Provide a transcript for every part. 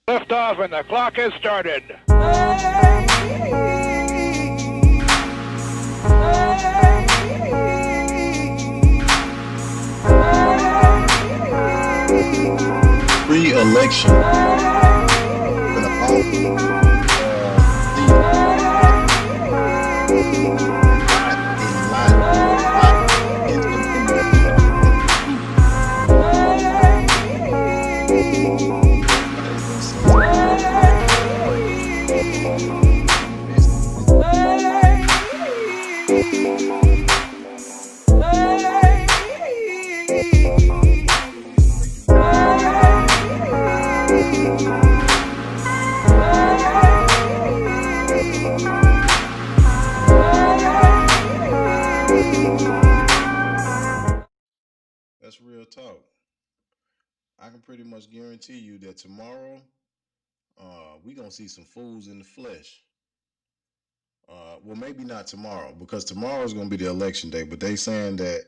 Liftoff and the clock has started. Pre-election, that's real talk. I can pretty much guarantee you that tomorrow, we gonna see some fools in the flesh. Well, maybe not tomorrow because tomorrow is gonna be the election day. But they saying that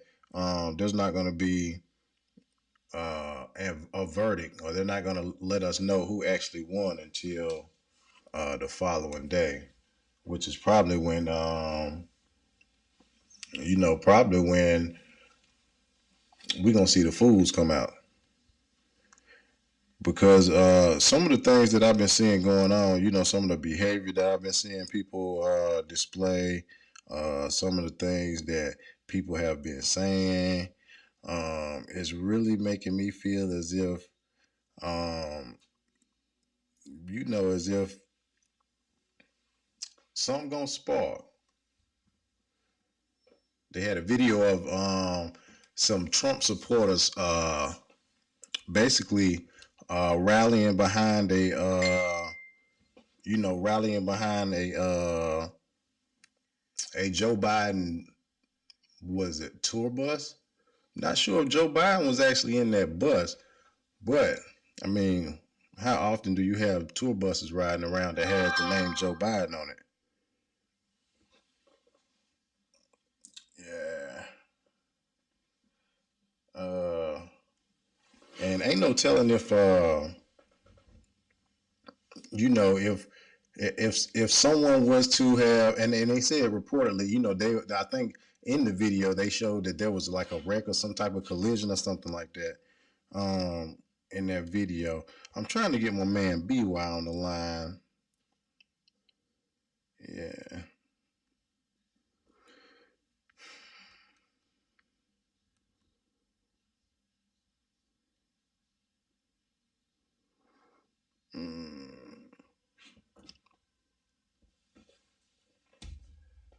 there's not gonna be a verdict, or they're not gonna let us know who actually won until the following day, which is probably when probably when we gonna see the fools come out. Because some of the things that I've been seeing going on, some of the behavior that I've been seeing people display, some of the things that people have been saying, is really making me feel as if, um, as if something gonna spark. They had a video of some Trump supporters basically rallying behind a Joe Biden, was it tour bus? Not sure if Joe Biden was actually in that bus, but I mean, how often do you have tour buses riding around that has the name Joe Biden on it? Yeah. Uh, and ain't no telling if if someone was to have, and they said reportedly, they, I think in the video they showed that there was like a wreck or some type of collision or something like that. In that video, I'm trying to get my man BY on the line. Yeah. Mm.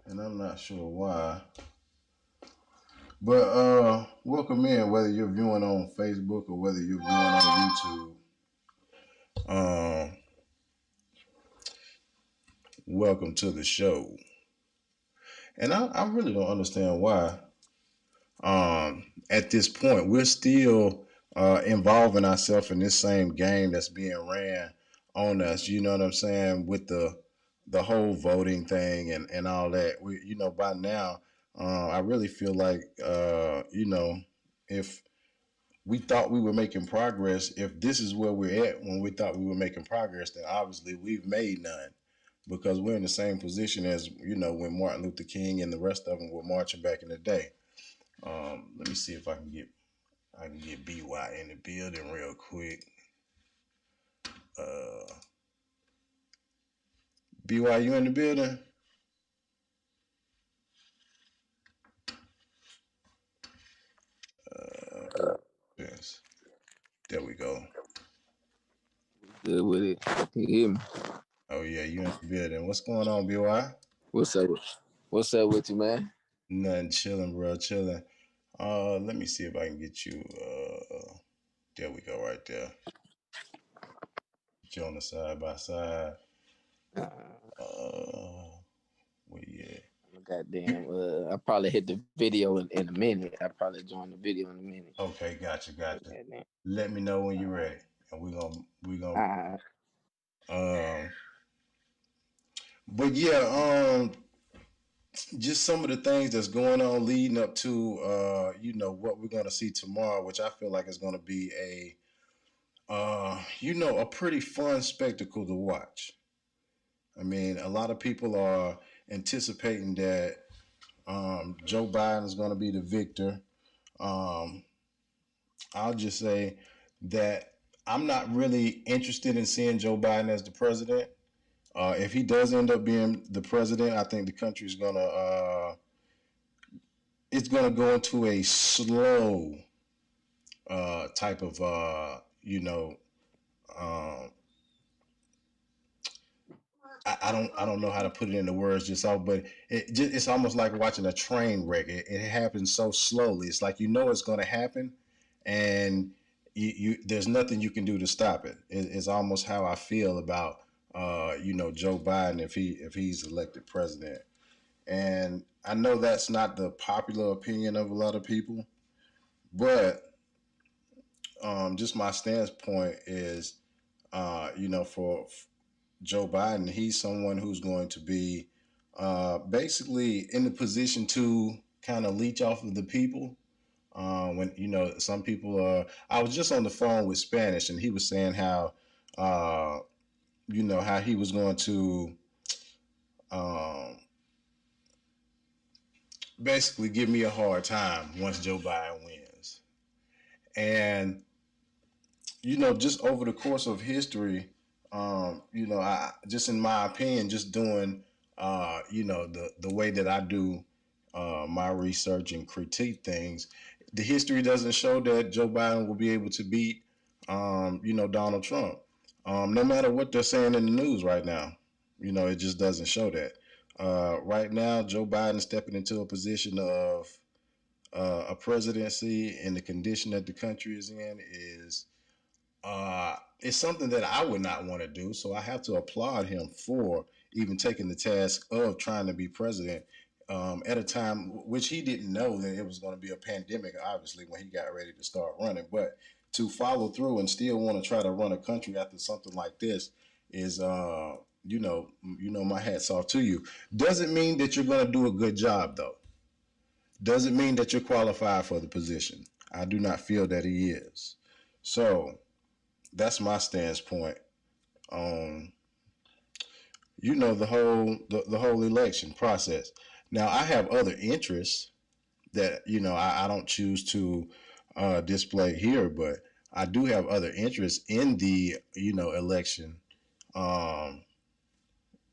And I'm not sure why. But welcome in, whether you're viewing on Facebook or whether you're viewing on YouTube. Welcome to the show. And I really don't understand why. At this point, we're still involving ourselves in this same game that's being ran on us. You know what I'm saying? With the whole voting thing and all that. By now, I really feel like, if we thought we were making progress, if this is where we're at when we thought we were making progress, then obviously we've made none because we're in the same position as, when Martin Luther King and the rest of them were marching back in the day. Let me see if I can get BY in the building real quick. BY, you in the building? Yes. There we go. Good with it. You hear me? Oh yeah, you in the building. What's going on, BY? What's up? What's up with you, man? Nothing, chilling, bro, chilling. Let me see if I can get you. There we go, right there. Get you on the side by side. Uh, where you at? Goddamn. I probably hit the video in a minute. I probably join the video in a minute. Okay, gotcha. Goddamn. Let me know when you're ready, and we gonna. Uh, Um, but yeah, just some of the things that's going on leading up to what we're going to see tomorrow, which I feel like is going to be a pretty fun spectacle to watch. I mean, a lot of people are anticipating that Joe Biden is going to be the victor. Um, I'll just say that I'm not really interested in seeing Joe Biden as the president. If he does end up being the president, I think the country's gonna go into a slow type of um, I don't know how to put it into words just off, but it's almost like watching a train wreck. It happens so slowly. It's like it's going to happen, and there's nothing you can do to stop it. It's almost how I feel about Joe Biden if he's elected president. And I know that's not the popular opinion of a lot of people, but just my standpoint is, for Joe Biden, he's someone who's going to be basically in the position to kind of leech off of the people. When some people I was just on the phone with Spanish, and he was saying uh, how he was going to um, basically give me a hard time once Joe Biden wins. And just over the course of history, I just in my opinion, just doing, the way that I do my research and critique things, the history doesn't show that Joe Biden will be able to beat, Donald Trump. No matter what they're saying in the news right now, it just doesn't show that. Right now, Joe Biden stepping into a position of a presidency in the condition that the country is in is it's something that I would not want to do. So I have to applaud him for even taking the task of trying to be president at a time which he didn't know that it was going to be a pandemic, obviously, when he got ready to start running. But to follow through and still want to try to run a country after something like this is, my hats off to you. Doesn't mean that you're going to do a good job, though. Doesn't mean that you're qualified for the position. I do not feel that he is. So that's my standpoint on the whole election process. Now I have other interests that I don't choose to display here, but I do have other interests in the election um,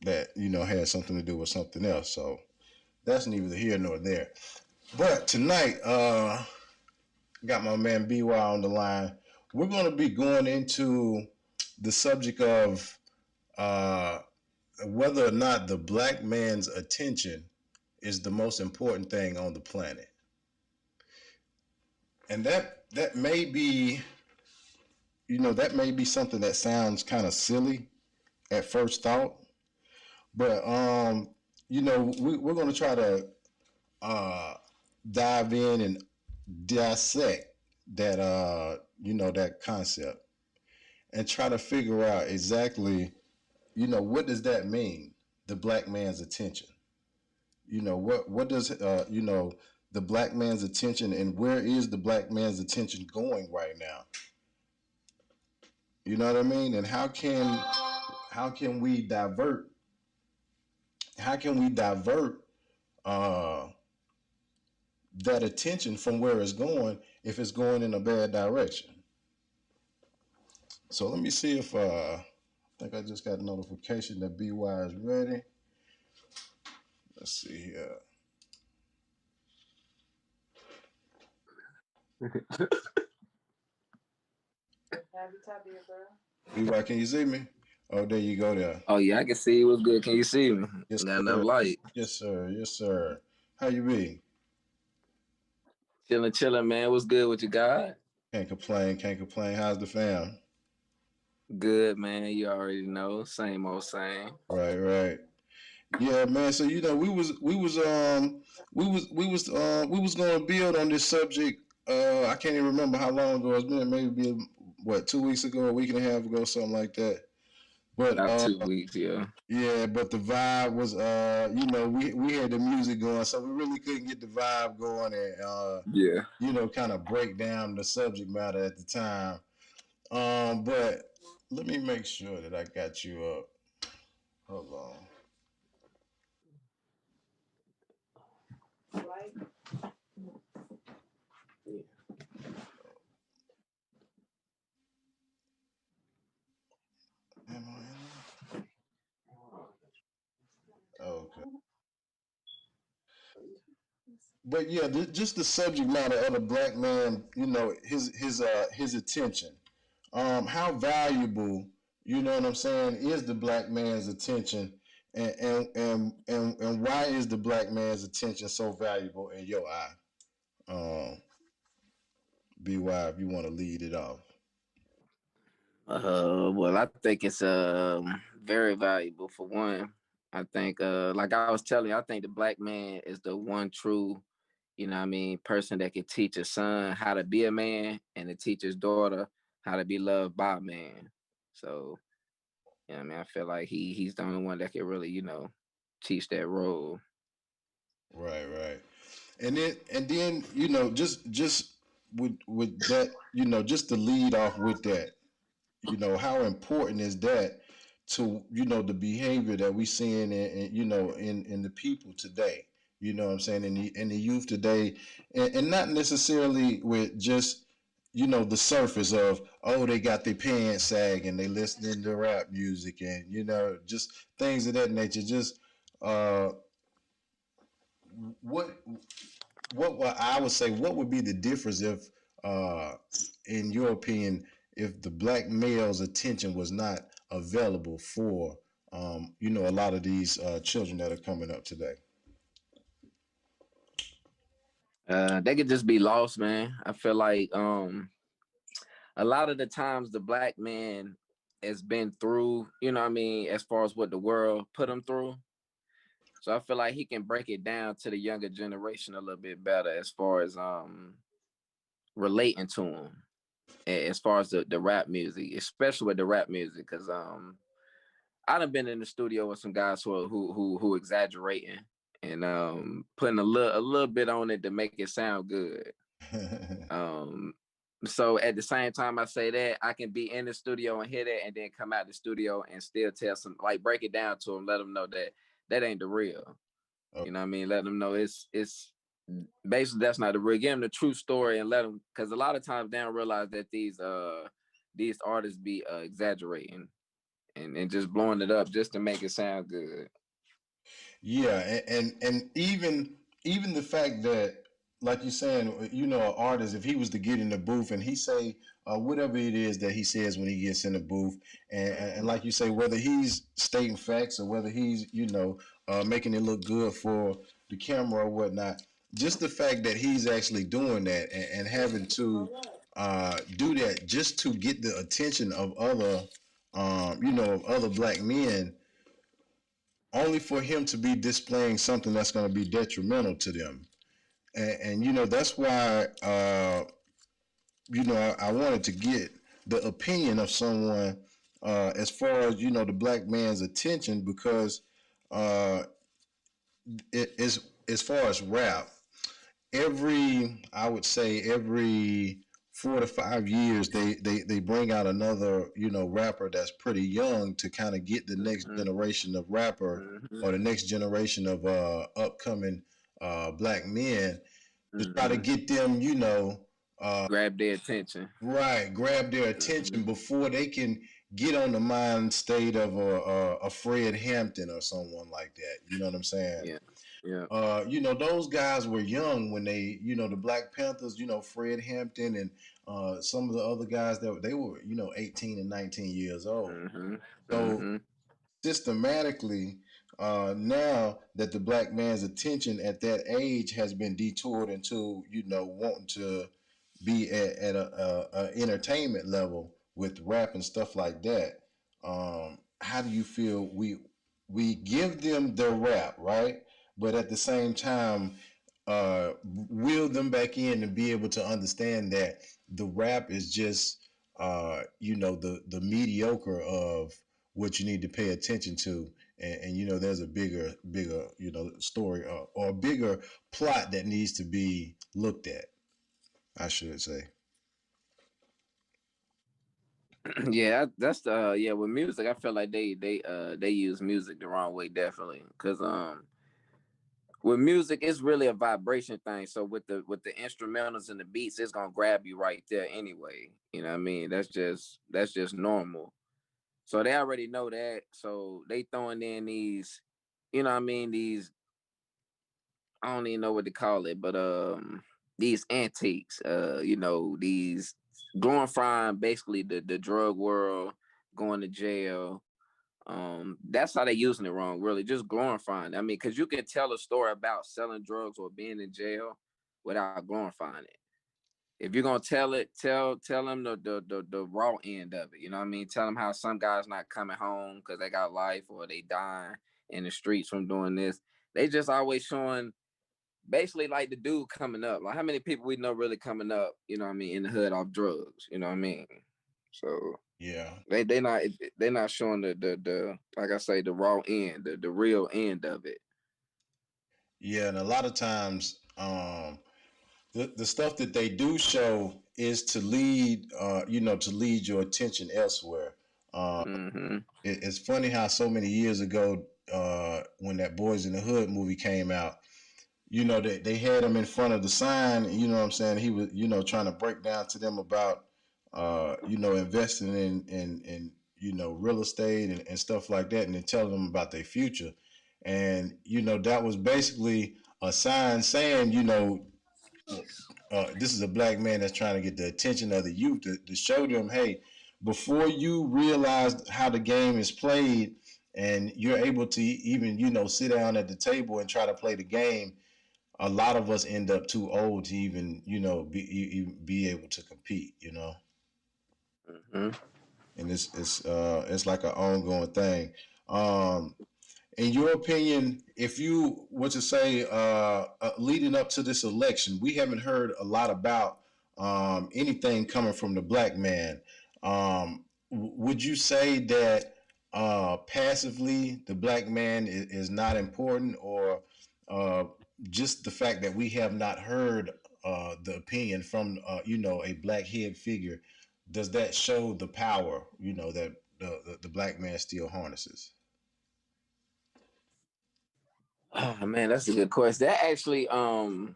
that has something to do with something else. So that's neither here nor there. But tonight, got my man BY on the line. We're going to be going into the subject of uh, whether or not the black man's attention is the most important thing on the planet. And that may be, something that sounds kind of silly at first thought, but we're going to try to uh, dive in and dissect that concept and try to figure out exactly, what does that mean, the black man's attention. What does the black man's attention, and where is the black man's attention going right now? You know what I mean? And how can we divert uh, that attention from where it's going if it's going in a bad direction? So let me see if I think I just got a notification that BY is ready. Let's see here. BY, can you see me? Oh, there you go there. Oh yeah, I can see you. What's good? Can you see me? Yes, Got enough sir. light. Yes, sir. Yes, sir. How you be? Chilling, man. What's good with you, God? Can't complain. Can't complain. How's the fam? Good, man. You already know. Same old same. Right, right. Yeah, man. So we was gonna build on this subject. I can't even remember how long ago it's been. Maybe what, 2 weeks ago, a week and a half ago, something like that. But About 2 weeks, yeah. yeah, but the vibe was we had the music going, so we really couldn't get the vibe going and Yeah. kind of break down the subject matter at the time. But let me make sure that I got you up. Hold on. Am I in there? Okay. But yeah, just the subject matter of the black man, his attention. How valuable, you know what I'm saying, is the black man's attention, and why is the black man's attention so valuable in your eye? By, if you want to lead it off. Well, I think it's very valuable for one. I think, like I was telling you, I think the black man is the one true, person that can teach a son how to be a man and to teach his daughter how to be loved by a man. So, I feel like he's the only one that can really, teach that role. Right, right. And then just with that, just to lead off with that, how important is that to the behavior that we seeing in the people today, you know what I'm saying, in the youth today, and not necessarily with just the surface of, oh, they got their pants sag and they listening to rap music, and just things of that nature. Just uh what what I would say, what would be the difference if, uh, in your opinion, if the black male's attention was not available for, a lot of these children that are coming up today? They could just be lost, man. I feel like a lot of the times the black man has been through, as far as what the world put him through. So I feel like he can break it down to the younger generation a little bit better as far as relating to them. As far as the rap music, especially with the rap music, because I done been in the studio with some guys who exaggerating and putting a little bit on it to make it sound good. Um, so at the same time I say that, I can be in the studio and hear that, and then come out the studio and still tell some, like, break it down to them, let them know that that ain't the real. Oh, You know what I mean? Let them know it's basically that's not the real. Give them the true story and let them, because a lot of times they don't realize that these artists be exaggerating and just blowing it up just to make it sound good. yeah, and even the fact that, like you're saying, an artist, if he was to get in the booth and he say whatever it is that he says when he gets in the booth, and like you say, whether he's stating facts or whether he's making it look good for the camera or whatnot, just the fact that he's actually doing that, and having to do that just to get the attention of other, of other black men, only for him to be displaying something that's going to be detrimental to them. And that's why, I wanted to get the opinion of someone, as far as the black man's attention, because uh, it is, as far as rap, I would say every 4 to 5 years they bring out another rapper that's pretty young, to kind of get the next Mm-hmm. generation of rapper, Mm-hmm. or the next generation of upcoming black men, to try to Mm-hmm. get them, uh, Grab their attention. right, grab their attention Mm-hmm. before they can get on the mind state of a Fred Hampton or someone like that. You know what I'm saying? Yeah. Yeah. Those guys were young when they, the Black Panthers, Fred Hampton, and some of the other guys, that they were, 18 and 19 years old. Mm-hmm. So Mm-hmm. systematically, now that the black man's attention at that age has been detoured into, wanting to be at a entertainment level with rap and stuff like that. How do you feel we give them their rap, right? But at the same time, wheel them back in and be able to understand that the rap is just, the mediocre of what you need to pay attention to, and there's a bigger story, or a bigger plot that needs to be looked at, I should say. Yeah, that's the yeah with music. I feel like they use music the wrong way, definitely. Because with music, it's really a vibration thing. So with the instrumentals and the beats, it's gonna grab you right there anyway. You know what I mean? That's just normal. So they already know that. So they throwing in these, you know what I mean? These I don't even know what to call it, but these antiques, these glorifying basically the drug world, going to jail. That's how they using it wrong, really, just glorifying. I mean, because you can tell a story about selling drugs or being in jail without glorifying it. If you're gonna tell it, tell them the raw end of it. You know what I mean? Tell them how some guys not coming home because they got life or they dying in the streets from doing this. They just always showing basically like the dude coming up. Like how many people we know really coming up, you know what I mean, in the hood off drugs, you know what I mean? So Yeah, they not showing the like I say, the raw end, the real end of it. yeah, and a lot of times, the stuff that they do show is to lead, to lead your attention elsewhere. Uh, Mm-hmm. it's funny how so many years ago, when that Boys in the Hood movie came out, they had him in front of the sign. You know what I'm saying? He was, trying to break down to them about, investing in real estate and stuff like that, and then tell them about their future. And that was basically a sign saying, this is a black man that's trying to get the attention of the youth to show them, hey, before you realize how the game is played and you're able to even, sit down at the table and try to play the game, a lot of us end up too old to even, be able to compete, Mm-hmm. and it's like an ongoing thing. Um, in your opinion, if you were to say, leading up to this election, we haven't heard a lot about anything coming from the black man. Would you say that passively the black man is not important, or uh, just the fact that we have not heard the opinion from a black head figure, does that show the power that the black man still harnesses? Oh man, that's a good question. That actually kind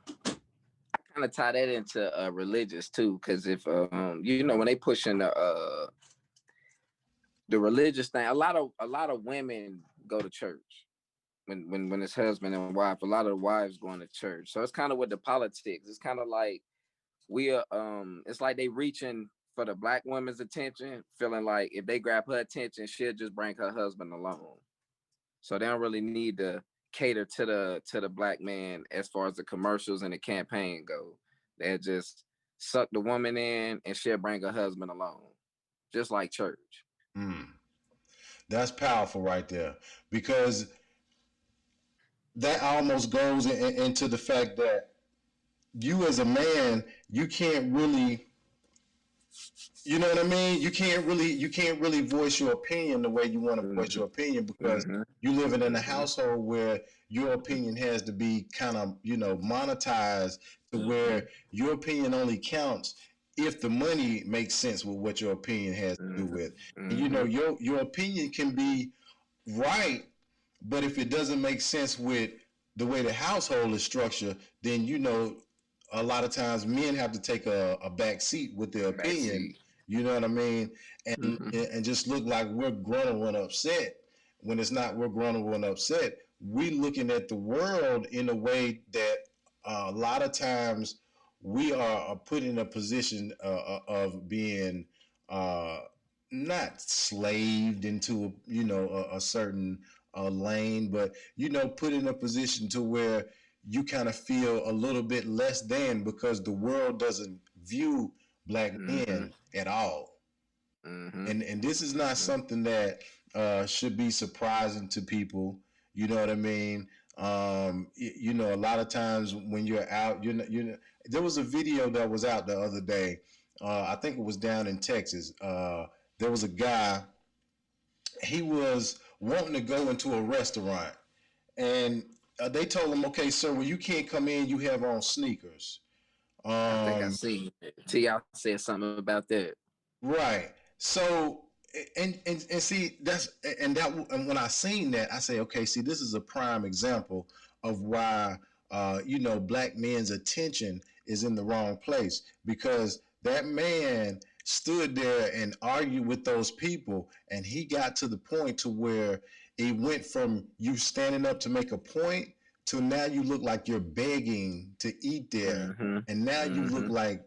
of tie that into religious too, because if when they pushing the religious thing, a lot of women go to church when it's husband and wife. A lot of the wives going to church, so it's kind of with the politics. It's kind of like we are it's like they reaching for the black woman's attention, feeling like if they grab her attention, she'll just bring her husband along. So they don't really need to cater to the black man as far as the commercials and the campaign go. They just suck the woman in and she'll bring her husband along, just like church. Mm, that's powerful right there, because that almost goes into the fact that you as a man, you can't really, you know what I mean? You can't really voice your opinion the way you want to voice Mm-hmm. your opinion, because Mm-hmm. you living in a Mm-hmm. household where your opinion has to be kind of, monetized, to Mm-hmm. where your opinion only counts if the money makes sense with what your opinion has to do Mm-hmm. with. And Mm-hmm. your opinion can be right, but if it doesn't make sense with the way the household is structured, then a lot of times men have to take a back seat with their opinion. Backseat. You know what I mean? And Mm-hmm. and just look like we're grown when upset, when it's not we're grown when upset. We looking at the world in a way that a lot of times we are put in a position of being uh, not slaved into a certain lane, but put in a position to where you kind of feel a little bit less than, because the world doesn't view black Mm-hmm. men at all. Mm-hmm. And this is not Mm-hmm. something that should be surprising to people. You know what I mean? A lot of times when you're out, there was a video that was out the other day. I think it was down in Texas. There was a guy. He was wanting to go into a restaurant, and they told him, "Okay, sir, well, you can't come in. You have on sneakers." I think I Um, seen it. T. Y'all said something about that. right. So and see that's and when I seen that, I say, okay, see, this is a prime example of why black men's attention is in the wrong place, because that man stood there and argued with those people, and he got to the point to where it went from you standing up to make a point to now you look like you're begging to eat there, Mm-hmm. and now you look Mm-hmm. like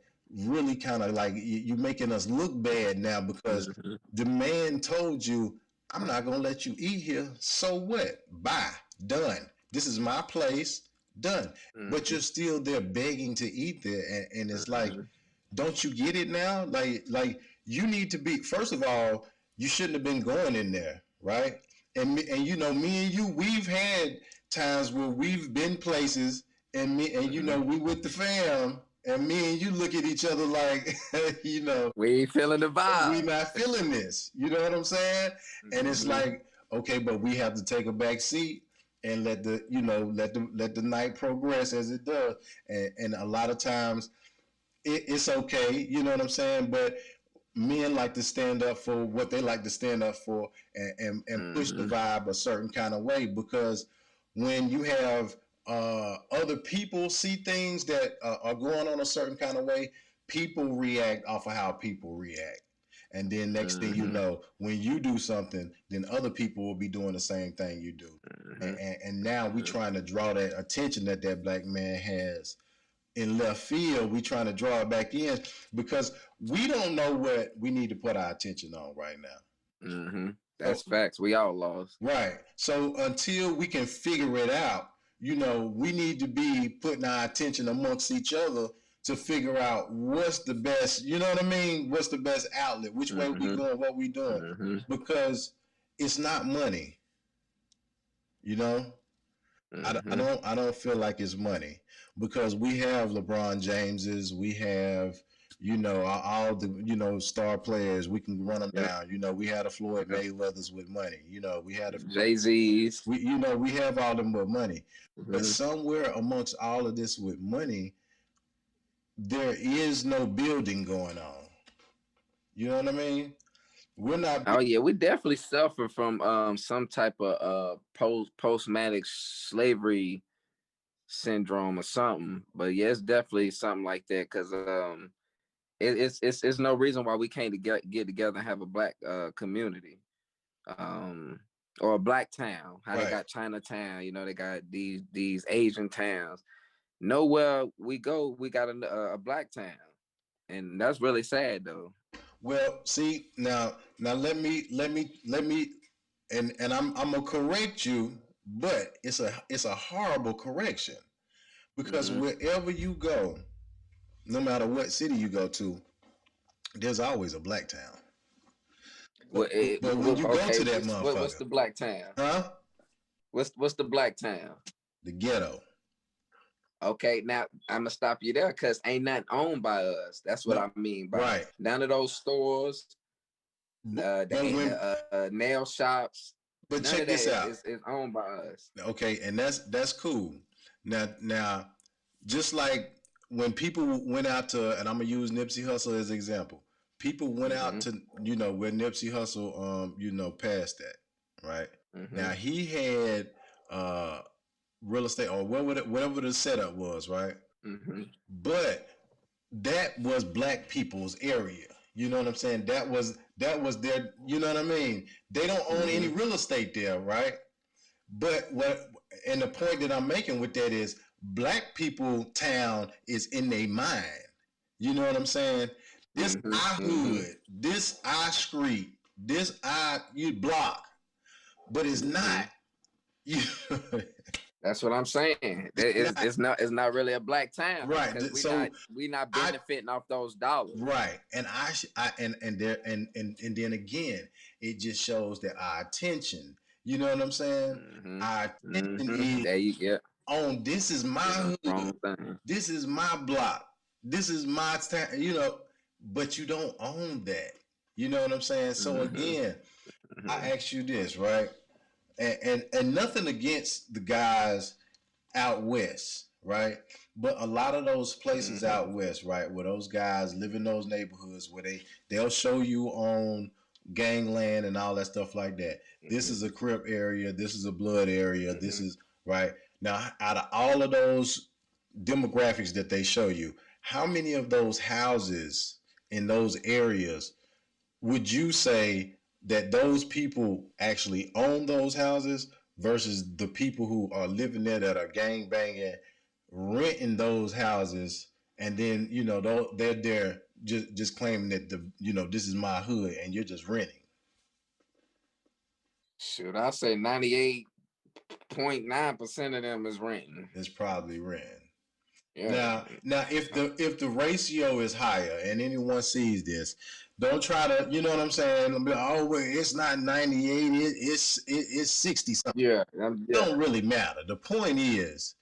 really kind of like you're making us look bad now, because Mm-hmm. the man told you, I'm not gonna let you eat here. So what? Bye. Done. This is my place. Done. But Mm-hmm. you're still there begging to eat there, and it's like, Mm-hmm. don't you get it now? Like you need to be. First of all, you shouldn't have been going in there, right? And me and you, we've had times where we've been places, and we with the fam, and me and you look at each other like, We ain't feeling the we vibe. not feeling this. You know what I'm saying? And it's Mm-hmm. like, okay, but we have to take a back seat and let the night progress as it does. And a lot of times it's okay. You know what I'm saying? But men like to stand up for what they like to stand up for, and push the Mm-hmm. vibe a certain kind of way, because when you have other people see things that are going on a certain kind of way, people react off of how people react. And then next thing you Mm-hmm. know, when you do something, then other people will be doing the same thing you do. Mm-hmm. And now we trying to draw that attention that black man has in left field. We trying to draw it back in because we don't know what we need to put our attention on right now. Mm-hmm. So That's facts. We all lost. right. So until we can figure it out, we need to be putting our attention amongst each other to figure out what's the best, you know what I mean? What's the best outlet? Which way we Mm-hmm. going, what we doing? Mm-hmm. Because it's not money, you know? I Mm-hmm. don't feel like it's money, because we have LeBron Jameses, we have all the star players. We can run them Yep. down. We had a Floyd Yep. Mayweather's with money. We had a Jay-Z's. we have all them with money, but Mm-hmm. somewhere amongst all of this with money, there is no building going on. You know what I mean? We're not. Oh yeah, we definitely suffer from some type of post-traumatic slavery syndrome or something. But yeah, it's definitely something like that because it's no reason why we can't get together and have a black community um or a black town. How they Right. got Chinatown, they got these Asian towns. Nowhere we go, we got a black town, and that's really sad though. Well, see, now let me and I'm gonna correct you, but it's a horrible correction, because Mm-hmm. wherever you go, no matter what city you go to, there's always a black town. But but when you go Okay, to that what's motherfucker, the black town? huh? What's the black town? The ghetto. Okay, now I'm gonna stop you there because ain't nothing owned by us. That's what No, I mean by right. none of those stores, But when the nail shops, but none of check that this is, out. is, is owned by us. Okay, and that's cool. Now, just like when people went out to, and I'm gonna use Nipsey Hussle as an example. People went out Mm-hmm. to, where Nipsey Hussle, passed that, right? Mm-hmm. Now he had real estate, or whatever the setup was, right? Mm-hmm. But that was black people's area. You know what I'm saying? That was their. You know what I mean? They don't own any Mm-hmm. real estate there, right? But and the point that I'm making with that is black people town is in their mind. You know what I'm saying? This Mm-hmm. I Mm-hmm. hood, this I street, this I you block, but it's Mm-hmm. not. You, That's what I'm saying. not It's not really a black town right. because we not So we not I benefiting off those dollars. right, and I and there and then again, it just shows that our attention. You know what I'm saying? Mm-hmm. Our attention Mm-hmm. is There you get on this is my on the hood. wrong thing. This is my block. This is my town. But you don't own that. You know what I'm saying? So Mm-hmm. again, Mm-hmm. I ask you this, right? And nothing against the guys out west, right? But a lot of those places Mm-hmm. out west, right, where those guys live in those neighborhoods where they'll show you on gangland and all that stuff like that. This is a Crip area. This is a Blood area. This Mm-hmm. is right now. Out of all of those demographics that they show you, how many of those houses in those areas would you say that those people actually own those houses versus the people who are living there that are gang banging, renting those houses, and then they're there just claiming that this is my hood and you're just renting. Should I say 98.9% of them is renting? It's probably renting. Yeah. Now, if the ratio is higher and anyone sees this, don't try to, you know what I'm saying? Be like, oh, well, it's not 98, it's 60 something. Yeah. It Yeah. don't really matter. The point is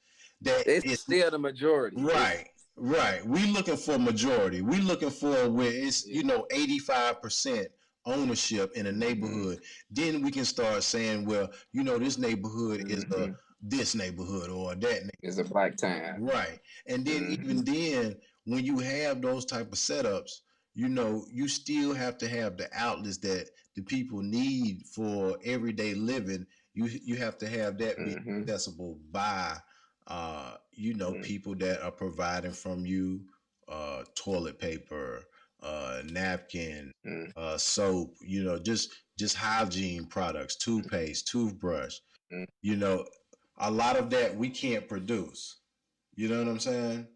that It's it's still the majority. right, right. We looking for majority. We looking for where it's Yeah. 85% ownership in a Mm-hmm. neighborhood. Then we can start saying, well, this neighborhood is a Mm-hmm. this neighborhood or that. It's a black time. Right. And then Mm-hmm. even then, when you have those type of setups, you still have to have the outlets that the people need for everyday living. You have to have that be Mm-hmm. accessible by people that are providing from you toilet paper, napkin, Mm-hmm. soap, just hygiene products, toothpaste, toothbrush. You know, a lot of that we can't produce. You know what I'm saying?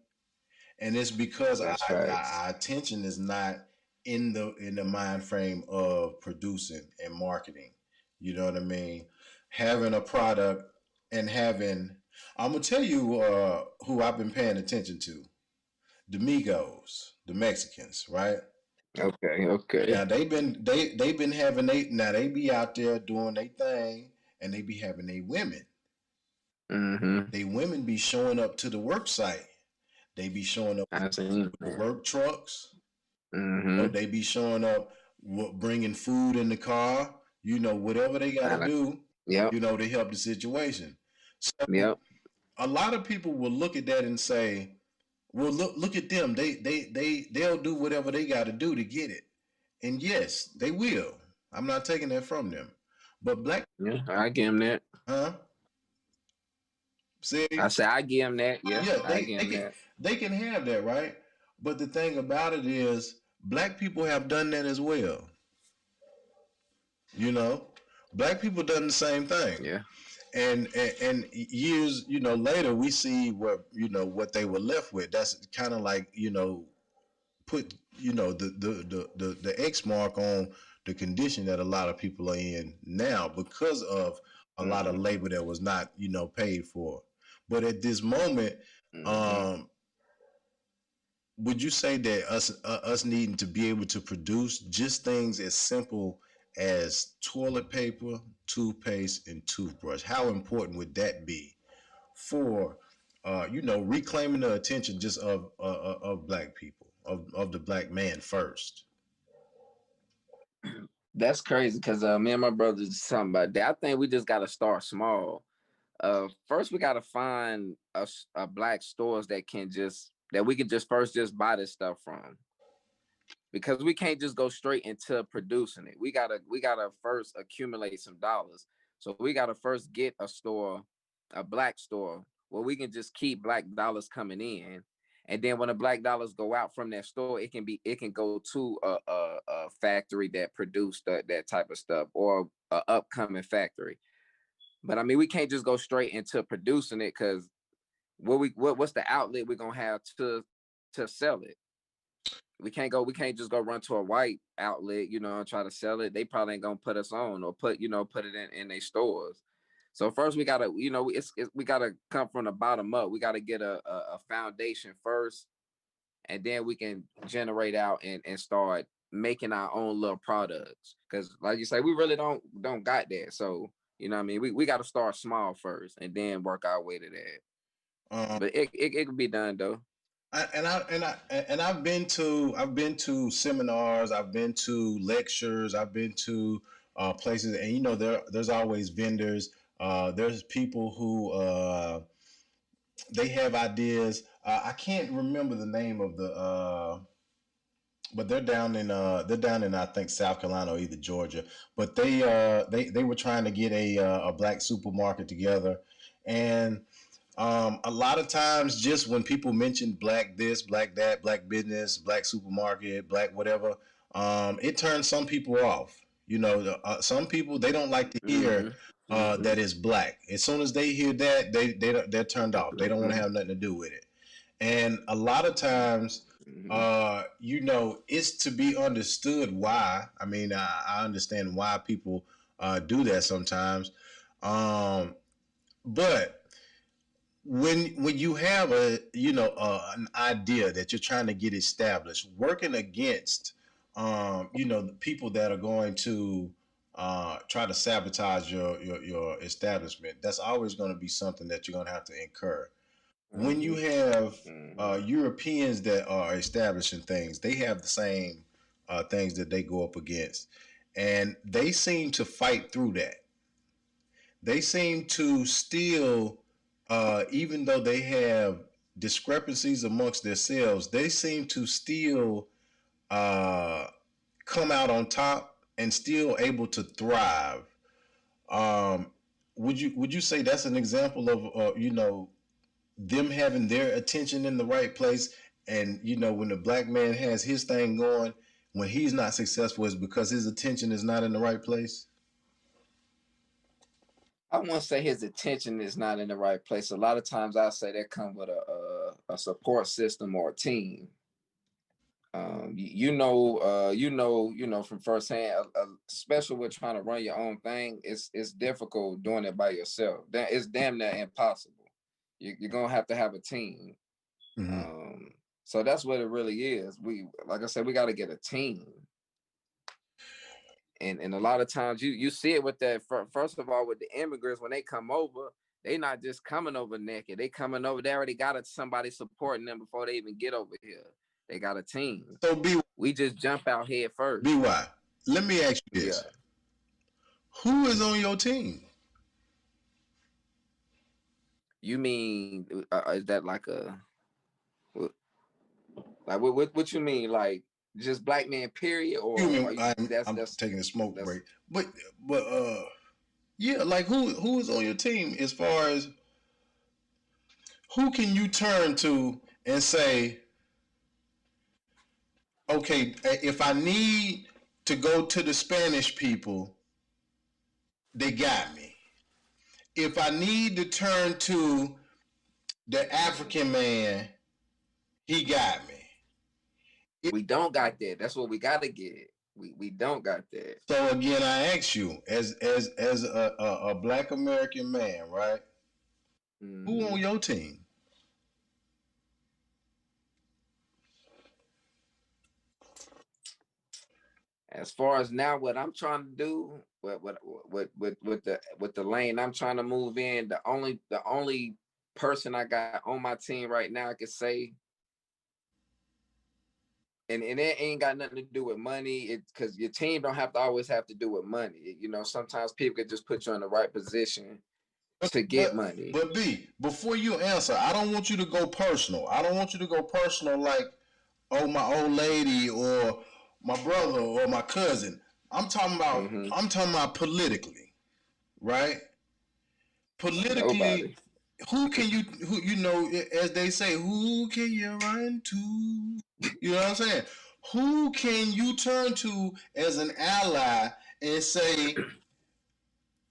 And it's because That's facts. our attention is not in the mind frame of producing and marketing. You know what I mean? Having a product and having I'm gonna tell you who I've been paying attention to. The Migos, the Mexicans, right? Okay. Okay. Now they've been having they be out there doing their thing and they be having their women. Mm-hmm. They women be showing up to the work site. They be showing up I seen with the that. work trucks. Mm-hmm. They be showing up, bringing food in the car. Whatever they got to And do. yep. To help the situation. So Yep. a lot of people will look at that and say, "Well, look at them. They'll do whatever they got to do to get it." And yes, they will. I'm not taking that from them. But black, Yeah. I give him that. huh? See, I say I give him that. Yeah. yeah, I they give they him can that. they can have that, right? But the thing about it is, black people have done that as well. You know, black people done the same thing, Yeah. and years later we see what they were left with. That's kind of like put the X mark on the condition that a lot of people are in now because of a lot of Mm-hmm. labor that was not paid for. But at this moment, Mm-hmm. um, would you say that us needing to be able to produce just things as simple as toilet paper, toothpaste, and toothbrush? How important would that be for reclaiming the attention just of black people, of the black man first? That's crazy because me and my brother just talking about that. I think we just got to start small. First we got to find a black stores that we can just first just buy this stuff from, because we can't just go straight into producing it. We gotta first accumulate some dollars. So we gotta first get a store, a black store, where we can just keep black dollars coming in. And then when the black dollars go out from that store, it can go to a factory that produced that type of stuff, or a upcoming factory. But I mean, we can't just go straight into producing it, because what's the outlet we're gonna have to sell it? We can't just go run to a white outlet, and try to sell it. They probably ain't gonna put us on, or put it in their stores. So first we gotta, we gotta come from the bottom up. We gotta get a foundation first, and then we can generate out and start making our own little products. Because like you say, we really don't got that. So what I mean, we gotta start small first and then work our way to that. Um, But it can be done though. I've been to seminars, I've been to lectures, I've been to places, and there's always vendors. There's people who they have ideas. I can't remember the name of the but they're down in I think South Carolina or either Georgia. But they were trying to get a black supermarket together, and a lot of times just when people mention black this, black that, black business, black supermarket, black whatever, it turns some people off. You know, some people they don't like to hear Mm-hmm. Mm-hmm. that it's black. As soon as they hear that, they're turned off. They don't want to Mm-hmm. have nothing to do with it. And a lot of times, Mm-hmm. you know, it's to be understood why. I mean, I understand why people do that sometimes. Um, but when you have a you know an idea that you're trying to get established, working against you know the people that are going to try to sabotage your establishment, that's always going to be something that you're going to have to incur. When you have Mm-hmm. Europeans that are establishing things, they have the same things that they go up against, and they seem to fight through that. They seem to still, even though they have discrepancies amongst themselves, they seem to still uh, come out on top and still able to thrive. Um, would you say that's an example of you know them having their attention in the right place? And you know when the black man has his thing going, when he's not successful, is because his attention is not in the right place. I won't say his attention is not in the right place. A lot of times I say that come with a support system or a team. You know from firsthand, especially with trying to run your own thing, it's difficult doing it by yourself. That it's damn near impossible. You're gonna have to have a team. Mm-hmm. Um, so that's what it really is. Like I said, we got to get a team, and a lot of times you see it with that. First of all, with the immigrants when they come over, they not just coming over naked. They coming over. They already got somebody supporting them before they even get over here. They got a team. So be We just jump out head first. By. Let me ask you Yeah. this: who is on your team? You mean is that like a like what you mean like just black man period You or mean are you I'm taking a smoke that's break, but but yeah, like who is on your team as far as who can you turn to and say, okay, if I need to go to the Spanish people, they got me. If I need to turn to the African man, he got me. we don't got that. That's what we gotta get. We don't got that. So again, I ask you, as a black American man, right? Who Mm-hmm. on your team? As far as now, what I'm trying to do, with the lane I'm trying to move in, the only person I got on my team right now, I could say, and it ain't got nothing to do with money. It because your team don't have to always have to do with money. You know, sometimes people can just put you in the right position But to get money. B, before you answer, I don't want you to go personal. I don't want you to go personal like, oh, my old lady or my brother or my cousin. Mm-hmm. I'm talking about politically, right? Politically, Nobody. who you know, as they say, who can you run to? You know what I'm saying? Who can you turn to as an ally and say,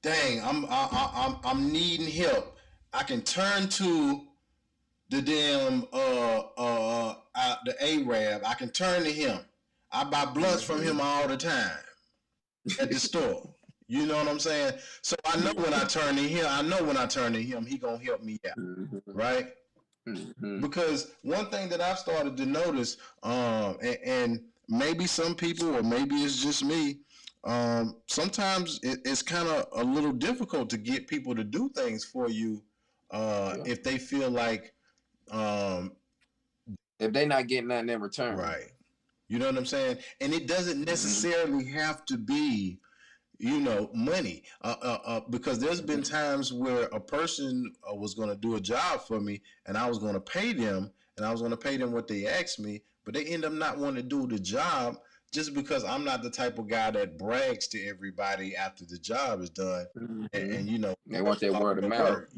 dang, I'm needing help. I can turn to the damn the Arab. I can turn to him. I buy blunts from him Mm-hmm. all the time at the store. You know what I'm saying? So I know when I turn to him, he gonna help me out, Mm-hmm. right? Mm-hmm. Because one thing that I've started to notice, and maybe some people, or maybe it's just me, sometimes it's kind of a little difficult to get people to do things for you Yeah. if they feel like, um, If they not getting nothing in return. right. You know what I'm saying? And it doesn't Mm-hmm. necessarily have to be money. Because there's been times where a person was going to do a job for me, and I was going to pay them, and I was going to pay them what they asked me, but they end up not wanting to do the job just because I'm not the type of guy that brags to everybody after the job is done. And They want their word of the mouth. work.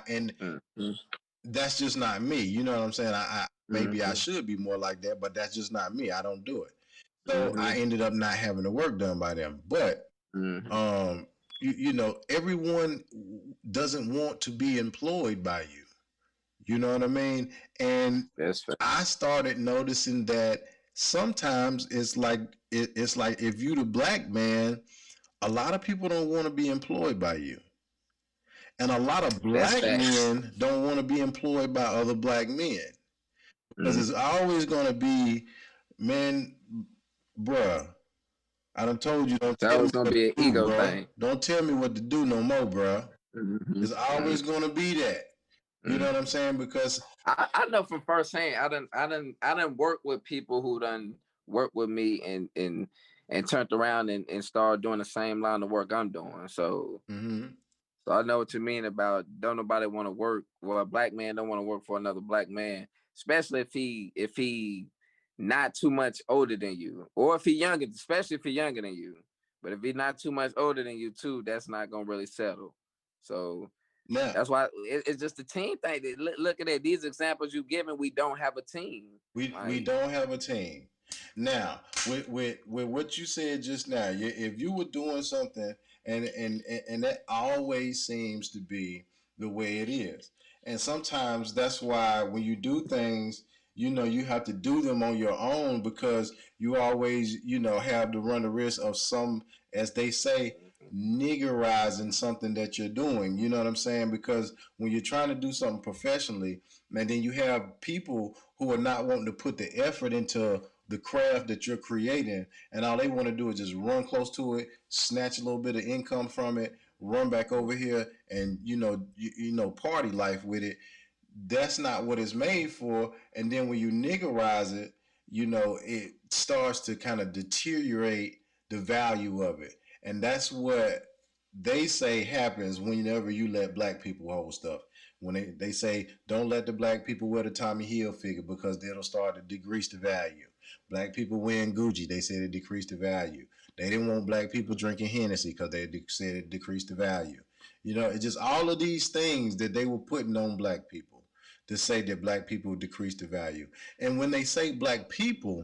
And that's just not me. You know what I'm saying? I maybe I should be more like that, but that's just not me. I don't do it. So I ended up not having the work done by them. But everyone doesn't want to be employed by you. You know what I mean? And That's fair. I started noticing that sometimes it's like if you the black man, a lot of people don't want to be employed by you. And a lot of That's black facts. men don't want to be employed by other black men. Because it's always gonna be, man, bruh, I done told you, don't It's tell me always gonna what be to an do, ego bro. thing. Don't tell me what to do no more, bro. It's always gonna be that. You know what I'm saying? Because I know from firsthand. I done work with people who done work with me and turned around and started doing the same line of work I'm doing. So so I know what you mean about don't nobody want to work. Well, a black man don't want to work for another black man, especially if he not too much older than you, or if he younger, especially if he younger than you. But if he not too much older than you too, that's not gonna really settle. So now that's why it's just a team thing. Look at that. These examples you given, we don't have a team. we Like, don't have a team. Now, with what you said just now, if you were doing something, and that always seems to be the way it is, and sometimes that's why when you do things, you have to do them on your own because you always have to run the risk of some, as they say, niggerizing something that you're doing. You know what I'm saying? Because when you're trying to do something professionally, and then you have people who are not wanting to put the effort into the craft that you're creating, and all they want to do is just run close to it, snatch a little bit of income from it, run back over here, and party life with it. That's not what it's made for. And then when you niggerize it, it starts to kind of deteriorate the value of it. And that's what they say happens whenever you let black people hold stuff. When they say, don't let the black people wear the Tommy Hilfiger because it'll start to decrease the value. Black people wearing Gucci, they said it decreased the value. They didn't want black people drinking Hennessy because they said it decreased the value. It's just all of these things that they were putting on black people to say that black people decrease the value. And when they say black people,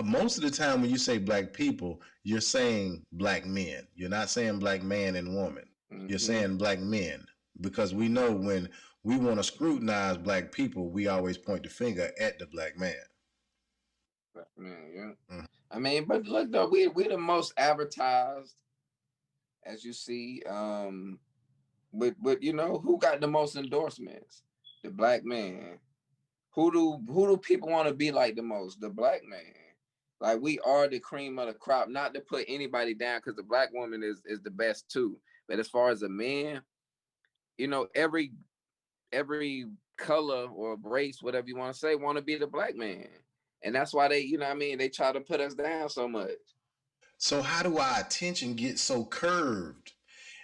most of the time when you say black people, you're saying black men. You're not saying black man and woman. You're saying black men because we know when we want to scrutinize black people, we always point the finger at the black man. man, yeah. I mean, but look though, we the most advertised, as you see. With who got the most endorsements? The black man. Who do people want to be like the most? The black man. Like we are the cream of the crop. Not to put anybody down, because the black woman is the best too. But as far as a man, every color or race, whatever you want to say, want to be the black man. And that's why they try to put us down so much. So how do our attention get so curved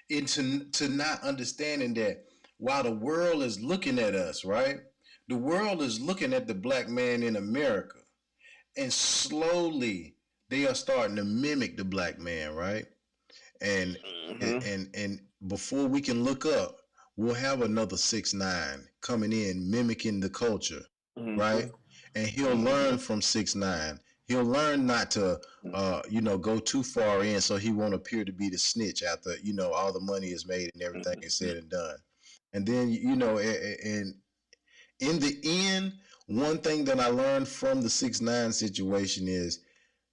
into to not understanding that while the world is looking at us, right? The world is looking at the black man in America, and slowly they are starting to mimic the black man, right? And and before we can look up, we'll have another 6ix9ine coming in mimicking the culture, right? And he'll learn from 6ix9ine. He'll learn not to go too far in so he won't appear to be the snitch after all the money is made and everything is said and done. And then and in the end, one thing that I learned from the 6ix9ine situation is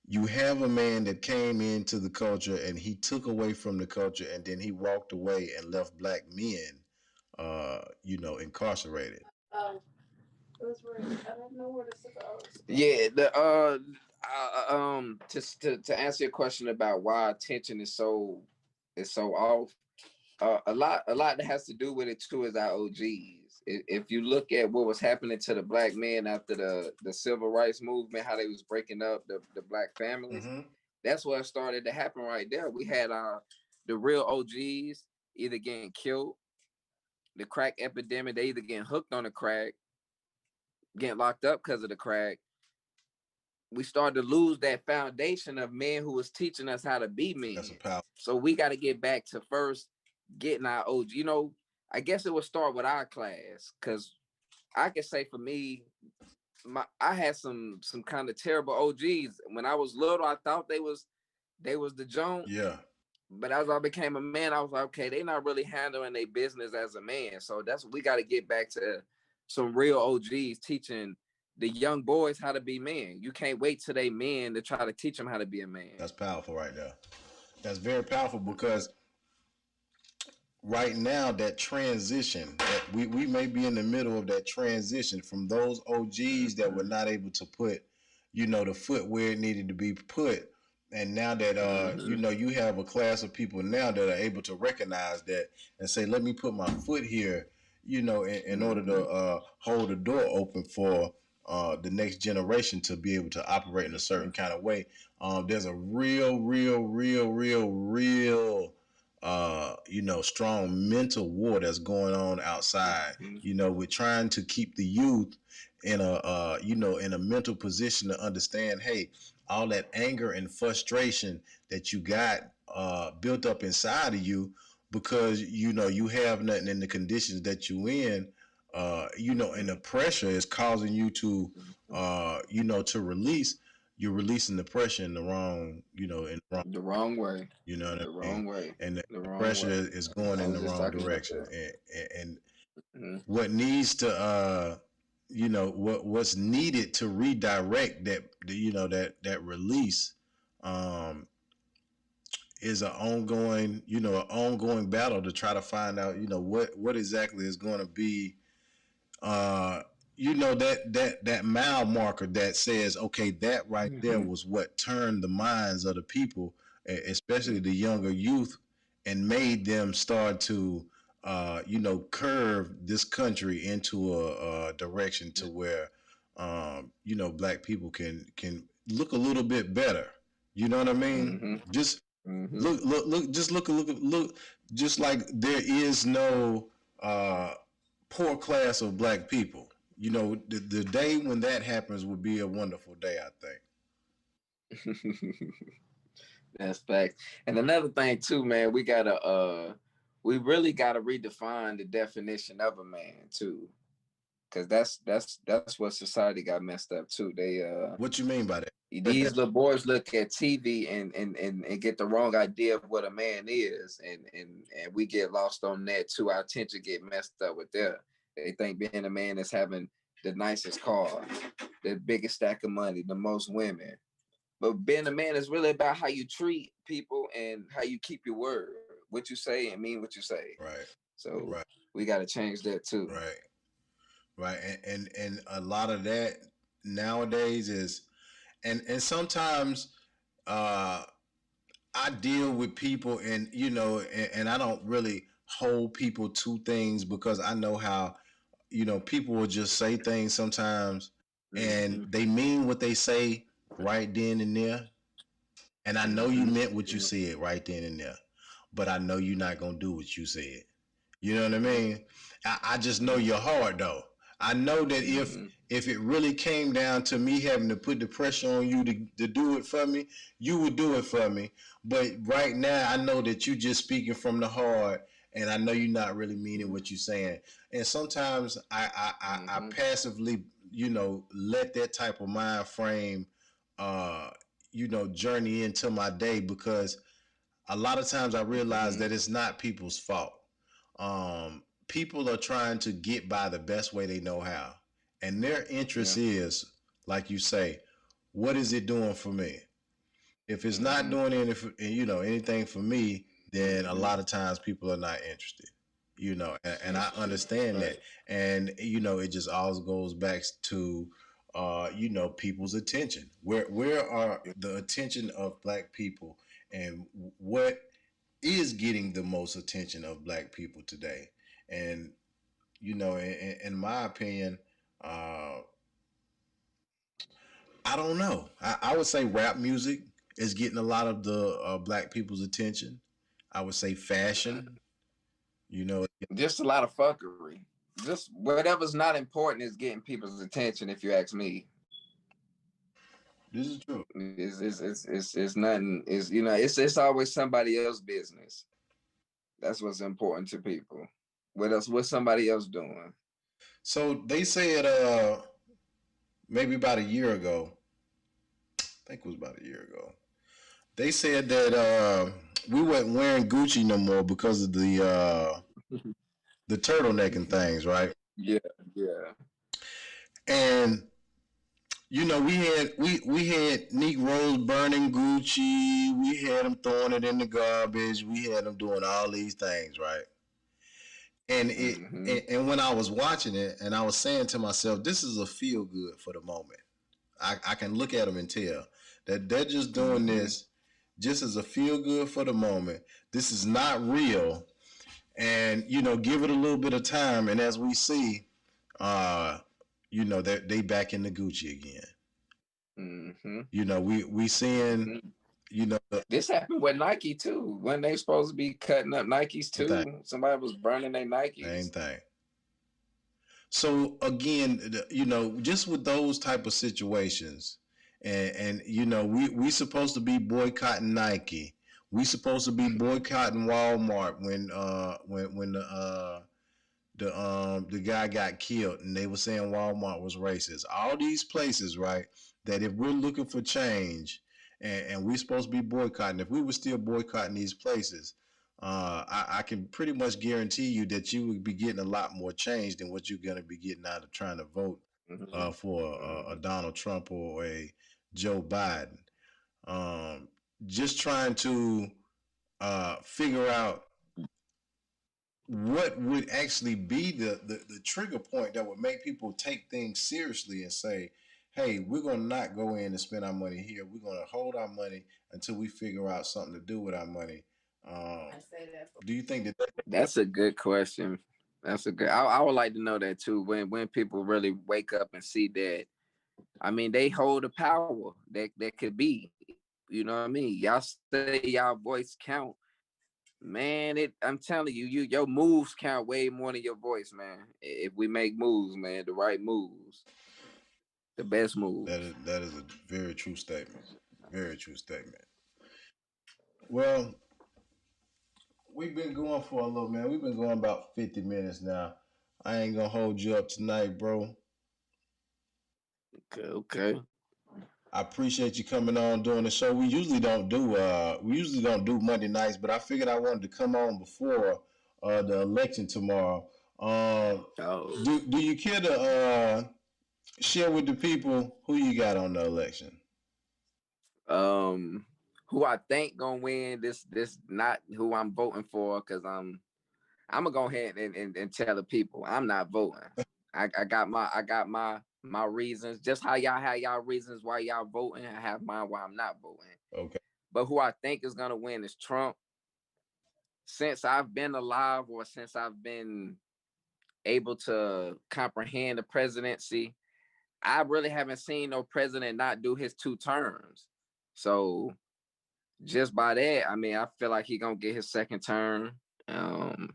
you have a man that came into the culture and he took away from the culture, and then he walked away and left black men incarcerated. Yeah, to answer your question about why attention is so off. A lot that has to do with it too is our OGs. If you look at what was happening to the black men after the civil rights movement, how they was breaking up the black families, that's what started to happen right there. We had the real OGs either getting killed, the crack epidemic, they either getting hooked on the crack, getting locked up because of the crack. We started to lose that foundation of men who was teaching us how to be That's a men. power. So we got to get back to first getting our OG. You know, I guess it would start with our class, because I can say for me, I had some kind of terrible OGs when I was little. I thought they was the joint, Yeah, but as I became a man, I was like, okay, they're not really handling their business as a man. So that's we got to get back to some real OGs teaching the young boys how to be men. You can't wait till they men to try to teach them how to be a man. that's powerful right there. That's very powerful because right now that transition that we may be in the middle of that transition from those OGs that were Mm-hmm. not able to put, the foot where it needed to be put. And now that Mm-hmm. you have a class of people now that are able to recognize that and say, let me put my foot here, in order to Mm-hmm. hold the door open for the next generation to be able to operate in a certain kind of way. There's a real strong mental war that's going on outside. Mm-hmm. We're trying to keep the youth in a mental position to understand, hey, all that anger and frustration that you got built up inside of you because you have nothing in the conditions that you in. And the pressure is causing you to, to release. You're releasing the pressure in the wrong, in the wrong. The wrong way. You know what I The mean? wrong way. And The the wrong pressure way. is going I in was the just wrong talking about direction. that. And Mm-hmm. what needs to, what's needed to redirect that release, um, is an ongoing battle to try to find out, what exactly is going to be uh that mile marker that says, okay, that right there Mm-hmm. was what turned the minds of the people, especially the younger youth, and made them start to curve this country into a direction to where black people can look a little bit better. You know what I mean? Mm-hmm. Just Mm-hmm. look just look just like there is no uh poor class of black people. The day when that happens would be a wonderful day, I think. That's facts. And another thing too, man, we really gotta redefine the definition of a man too. Cause that's what society got messed up too. What you mean by that? These little boys look at TV and get the wrong idea of what a man is, and we get lost on that too. Our attention get messed up with that. They think being a man is having the nicest car, the biggest stack of money, the most women. But being a man is really about how you treat people and how you keep your word, what you say and mean what you say. Right, So right, we got to change that too. right, right. And a lot of that nowadays is, and sometimes uh I deal with people, and and I don't really hold people to things because I know how people will just say things sometimes, and Mm-hmm. they mean what they say right then and there. And I know you Mm-hmm. meant what you said right then and there, but I know you're not gonna do what you said. You know what I Mm-hmm. mean? I just know your heart though. I know that if Mm-hmm. if it really came down to me having to put the pressure on you to do it for me, you would do it for me. But right now, I know that you just speaking from the heart, and I know you're not really meaning what you're saying. And sometimes I Mm-hmm. passively, let that type of mind frame, uh, journey into my day because a lot of times I realize Mm-hmm. that it's not people's fault. People are trying to get by the best way they know how, and their interest Yeah. is, like you say, what is it doing for me? If it's not Mm-hmm. doing anything for me, then a Mm-hmm. lot of times people are not interested. And I That's true. understand that, Right. and it just always goes back to people's attention. Where are the attention of black people, and what is getting the most attention of black people today? And in my opinion, uh, I don't know. I would say rap music. is getting a lot of the black people's attention. I would say fashion. You know, Just a lot of fuckery. Just whatever's not important is getting people's attention. If you ask me, this is true. it's nothing. It's it's always somebody else's business. That's what's important to people. What else? What's somebody else doing? So they said maybe about a year ago. I think it was about a year ago. They said that we weren't wearing Gucci no more because of the turtleneck and things, right? Yeah, yeah. And we had Negroes burning Gucci. We had them throwing it in the garbage. We had them doing all these things, right? And it Mm-hmm. and when I was watching it, and I was saying to myself, this is a feel good for the moment. I can look at them and tell that they're just doing Mm-hmm. this just as a feel good for the moment. This is not real, and give it a little bit of time. And as we see, uh, they back in the Gucci again. Mm-hmm. We seeing Mm-hmm. the This happened with Nike too. When they supposed to be cutting up Nikes same thing, too, somebody was burning their same Nikes. thing. So again, just with those type of situations, and we supposed to be boycotting Nike. We supposed to be boycotting Walmart when the guy got killed and they were saying Walmart was racist. All these places, right? That if we're looking for change and we're supposed to be boycotting, if we were still boycotting these places, I can pretty much guarantee you that you would be getting a lot more change than what you're going to be getting out of trying to vote Mm-hmm. for a Mm-hmm. Donald Trump or a Joe Biden. Um, just trying to figure out what would actually be the trigger point that would make people take things seriously and say, hey, we're going to not go in and spend our money here. We're going to hold our money until we figure out something to do with our money. Um, do you think that? That's a good question. That's a good. I would like to know that too. When people really wake up and see that, I mean, they hold the power that could be. You know what I mean? Y'all say y'all voice count, man. I'm telling you, your moves count way more than your voice, man. If we make moves, man, the right moves, the best moves. That is a very true statement. Very true statement. Well, we've been going for a little, man. We've been going about 50 minutes now. I ain't gonna hold you up tonight, bro. Okay, okay. I appreciate you coming on doing the show. We usually don't do Monday nights, but I figured I wanted to come on before the election tomorrow. Oh, Do you care to share with the people who you got on the election? um, who I think gonna win this not who I'm voting for because I'm gonna go ahead and tell the people I'm not voting. I got my reasons. Just how y'all have y'all reasons why y'all voting. I have mine why I'm not voting. Okay. But who I think is gonna win is Trump. Since I've been alive or since I've been able to comprehend the presidency, I really haven't seen no president not do his 2 terms. So just by that, I mean, I feel like he gonna get his second term. Um,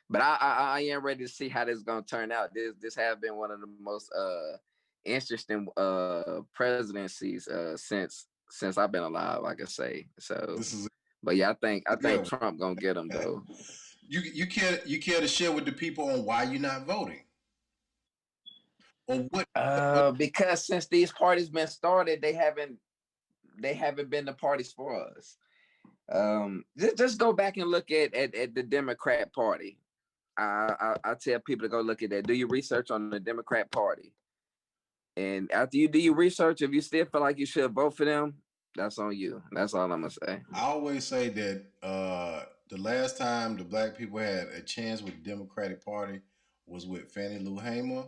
but I am ready to see how this is gonna turn out. This has been one of the most interesting presidencies since I've been alive, I could say. So, This is but yeah, I a think good one. Trump gonna get him though. You care to share with the people on why you're not voting or what Because since these parties been started, they haven't been the parties for us. Just go back and look at the Democrat Party. I tell people to go look at that. Do your research on the Democrat Party, and after you do your research, if you still feel like you should vote for them, that's on you. That's all I'm gonna say. I always say that the last time the black people had a chance with the Democratic Party was with Fannie Lou Hamer,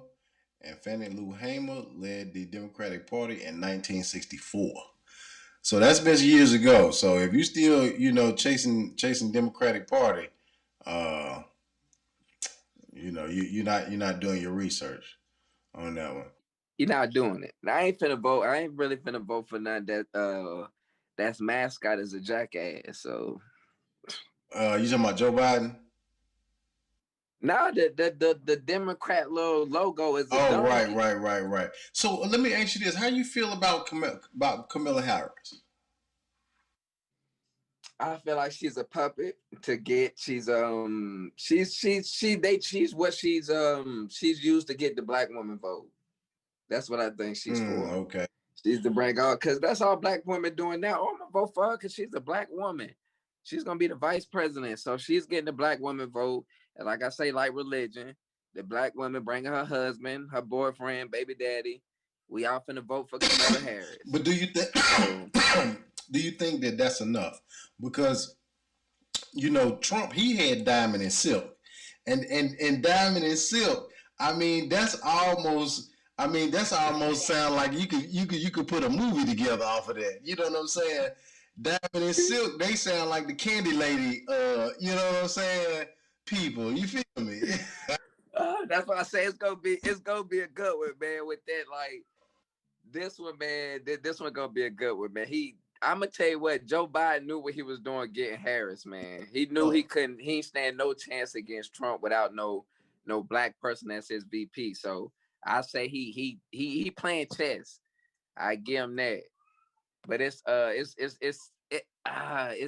and Fannie Lou Hamer led the Democratic Party in 1964. So that's been years ago. So if you still, chasing Democratic Party, uh, you're not doing your research on that one. You're not doing it. I ain't finna vote. I ain't really finna vote for none that that's mascot is a jackass. So You talking about Joe Biden? now the Democrat little logo is a Oh, dummy. right. So let me ask you this: how you feel about Camilla Harris? I feel like she's a puppet to get. She's used to get the black woman vote. That's what I think she's for. Okay. She's to bring out because that's all black women doing now. Oh, I'm gonna vote for her because she's a black woman. She's gonna be the vice president, so she's getting the black woman vote. And like I say, like religion, the black woman bringing her husband, her boyfriend, baby daddy. We all finna vote for Kamala Harris. But do you think? So, Do you think that that's enough? Because Trump, he had Diamond and Silk, and Diamond and Silk. I mean, that's almost. I mean, that's almost sound like you could put a movie together off of that. You know what I'm saying? Diamond and Silk, they sound like the Candy Lady. You know what I'm saying? People, you feel me? that's why I say it's gonna be a good one, man. With that, like this one, man, this one gonna be a good one, man. I'm gonna tell you what, Joe Biden knew what he was doing getting Harris, man. He knew he ain't stand no chance against Trump without no black person as his VP. So I say he playing chess. I give him that. But is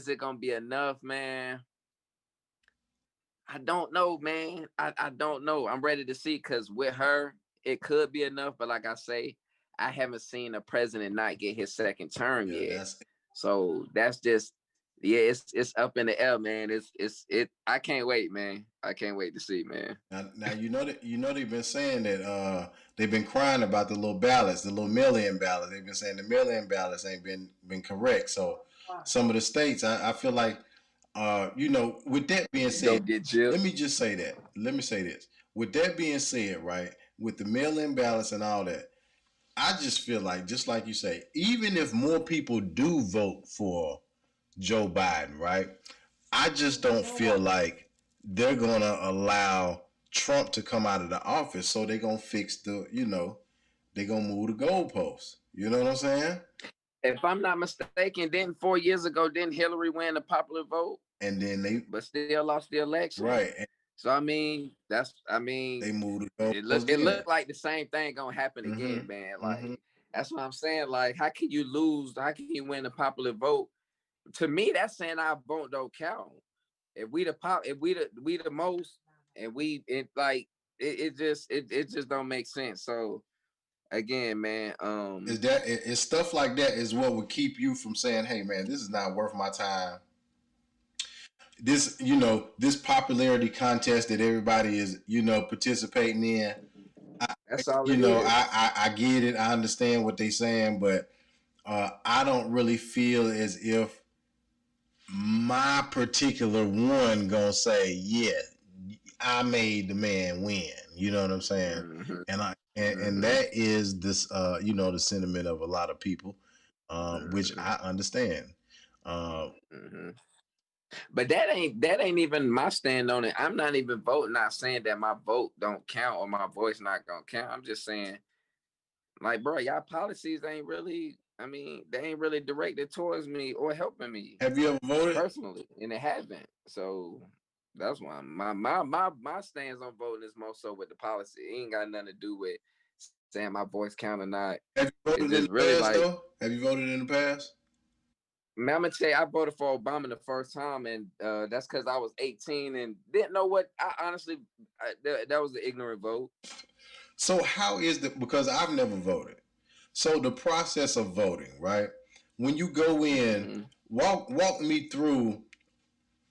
it gonna be enough, man? I don't know, man. I don't know. I'm ready to see because with her, it could be enough. But like I say, I haven't seen a president not get his second term Yeah, yet. that's So that's just it's up in the air, man. I can't wait, man. I can't wait to see, man. now they've been saying that they've been crying about the little ballots, the little mail-in ballots. They've been saying the mail-in ballots ain't been correct. So some of the states, I feel like, with that being said, Don't get chipped. let me just say that. Let me say this. With that being said, right, with the mail-in ballots and all that, I just feel like, just like you say, even if more people do vote for Joe Biden, right? I just don't feel like they're gonna allow Trump to come out of the office. So they're gonna fix they're gonna move the goalposts. You know what I'm saying? If I'm not mistaken, then 4 years ago, didn't Hillary win the popular vote, And then but still lost the election? right, and So I mean, they move the it goalposts again. looked like the same thing gonna happen Mm-hmm. again, man. Mm-hmm. Like that's what I'm saying. Like, how can you lose? How can you win the popular vote? To me, that's saying our vote don't count. If we the most, and it just don't make sense. So again, man, Is stuff like that is what would keep you from saying, "Hey, man, this is not worth my time." This popularity contest that everybody is participating in. I, that's all it is. I get it. I understand what they're saying, but I don't really feel as if my particular one gonna say, yeah, I made the man win. You know what I'm saying? Mm-hmm, And mm-hmm, that is this the sentiment of a lot of people, which mm-hmm, I understand. Uh, mm-hmm. But that ain't even my stand on it. I'm not even voting. Not saying that my vote don't count or my voice not gonna count. I'm just saying, like, bro, y'all policies ain't really. I mean, they ain't really directed towards me or helping me have you ever voted? personally, and it haven't. So that's why my stance on voting is more so with the policy. It ain't got nothing to do with saying my voice count or not. Have you It's voted in just the really past like, though? Have you voted in the past? man, I'm gonna tell you, I voted for Obama the first time, and that's because I was 18 and didn't know what. I honestly, that was the ignorant vote. So how is the because I've never voted. So the process of voting, right? When you go in, Mm-hmm. walk me through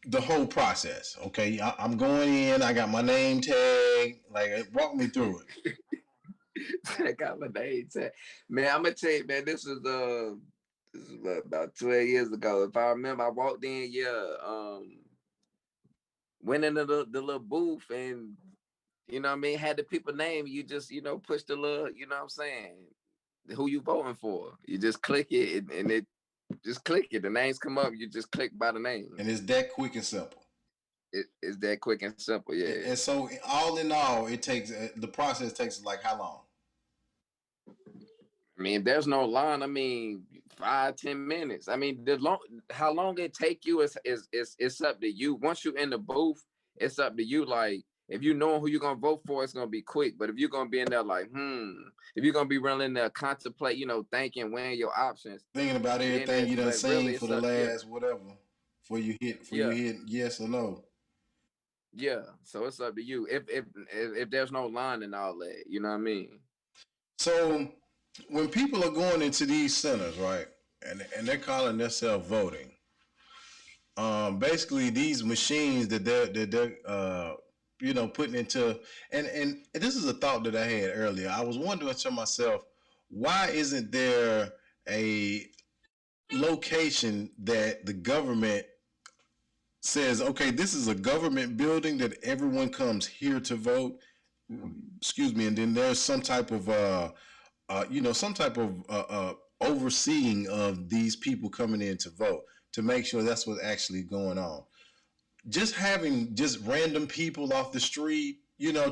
the whole process. Okay, I'm going in. I got my name tag. Like, walk me through it. I got my name tag. Man, I'm gonna tell you, man, this is about 12 years ago. If I remember, I walked in, yeah, went into the little booth and what I mean, had the people name, you just, push the little, what I'm saying, who you voting for. You just click it and it just click it. The names come up, you just click by the name. And it's that quick and simple. It's that quick and simple, yeah. And so, all in all, it takes the process takes like how long? mean, if there's no line, I mean, 5-10 minutes. I mean, how long it take you is up to you. Once you're in the booth, it's up to you. Like, if you know who you're gonna vote for, it's gonna be quick. But if you're gonna be in there like, if you're gonna be running there, contemplate, thinking, weighing your options, Thinking about then everything you done but seen really for it's the up, yeah, last whatever. yeah, For you hit yes or no. yeah. So it's up to you. If there's no line and all that, you know what I mean? So when people are going into these centers, right, and they're calling themselves voting, basically these machines that they're putting into, and this is a thought that I had earlier. I was wondering to myself, why isn't there a location that the government says, okay, this is a government building that everyone comes here to vote. Excuse me, and then there's some type of overseeing of these people coming in to vote to make sure that's what's actually going on. Just having just random people off the street,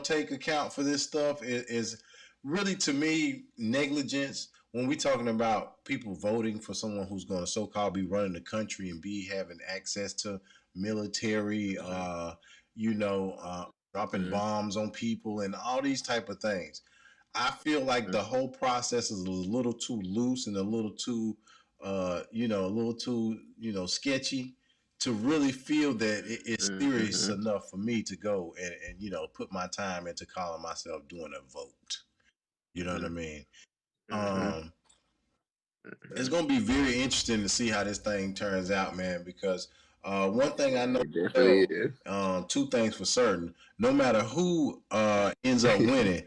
take account for this stuff is really, to me, negligence when we're talking about people voting for someone who's going to so-called be running the country and be having access to military, dropping Mm-hmm. bombs on people and all these type of things. I feel like the whole process is a little too loose and a little too, sketchy to really feel that it is serious Mm-hmm. enough for me to go and put my time into calling myself doing a vote. You know what I mean? Mm-hmm. Um, it's Mm-hmm. gonna be very interesting to see how this thing turns out, man. Because one thing I know, It definitely is. two things for certain: no matter who ends up winning,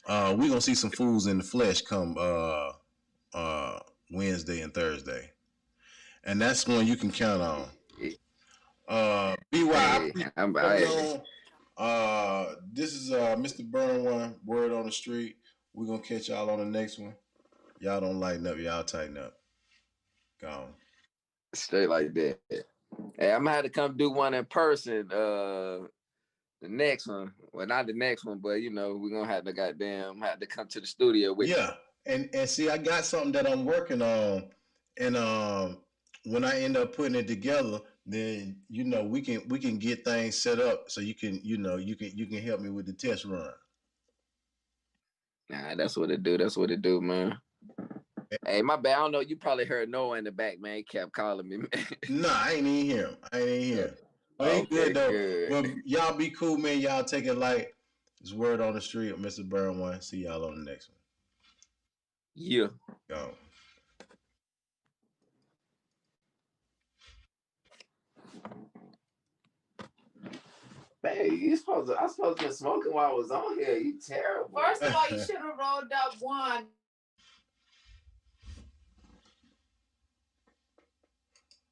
we're gonna see some fools in the flesh come uh, Wednesday and Thursday, and that's one you can count on. BY, I Hey, appreciate I'm you coming I on. This is Mr. Burn One, Word on the Street. We're gonna catch y'all on the next one. Y'all don't lighten up, y'all tighten up. Gone. straight like that. Hey, I'm gonna have to come do one in person. The next one, well, not the next one, but we're gonna have to have to come to the studio with you. Yeah, and see, I got something that I'm working on, and when I end up putting it together, then we can get things set up so you can help me with the test run. Nah, that's what it do. That's what it do, man. Hey, my bad. I don't know. You probably heard Noah in the back, man. He kept calling me, man. Nah, I ain't even hear him. I ain't even hear him. But he good Okay, though. good. Well, y'all be cool, man. Y'all take it light. It's Word on the Street, Mr. Burn One. See y'all on the next one. Yeah. Go. Man, I supposed to be smoking while I was on here. You terrible. First of all, you should have rolled up one